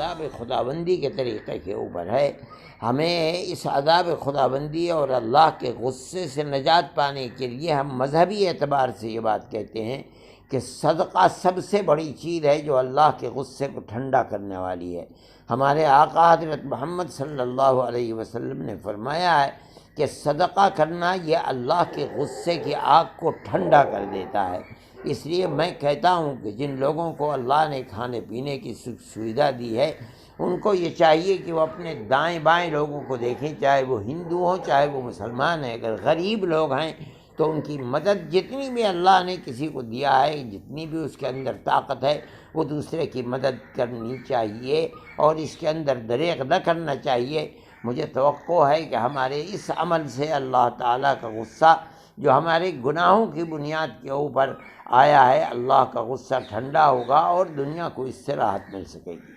عذاب خداوندی کے طریقے کے اوپر ہے۔ ہمیں اس عذاب خداوندی اور اللہ کے غصے سے نجات پانے کے لیے ہم مذہبی اعتبار سے یہ بات کہتے ہیں کہ صدقہ سب سے بڑی چیز ہے جو اللہ کے غصے کو ٹھنڈا کرنے والی ہے۔ ہمارے آقا حضرت محمد صلی اللہ علیہ وسلم نے فرمایا ہے کہ صدقہ کرنا یہ اللہ کے غصے کی آگ کو ٹھنڈا کر دیتا ہے۔ اس لیے میں کہتا ہوں کہ جن لوگوں کو اللہ نے کھانے پینے کی سویدھا دی ہے ان کو یہ چاہیے کہ وہ اپنے دائیں بائیں لوگوں کو دیکھیں، چاہے وہ ہندو ہوں چاہے وہ مسلمان ہیں۔ اگر غریب لوگ ہیں تو ان کی مدد جتنی بھی اللہ نے کسی کو دیا ہے، جتنی بھی اس کے اندر طاقت ہے، وہ دوسرے کی مدد کرنی چاہیے اور اس کے اندر دریغ نہ کرنا چاہیے۔ مجھے توقع ہے کہ ہمارے اس عمل سے اللہ تعالیٰ کا غصہ جو ہمارے گناہوں کی بنیاد کے اوپر آیا ہے، اللہ کا غصہ ٹھنڈا ہوگا اور دنیا کو اس سے راحت مل سکے گی۔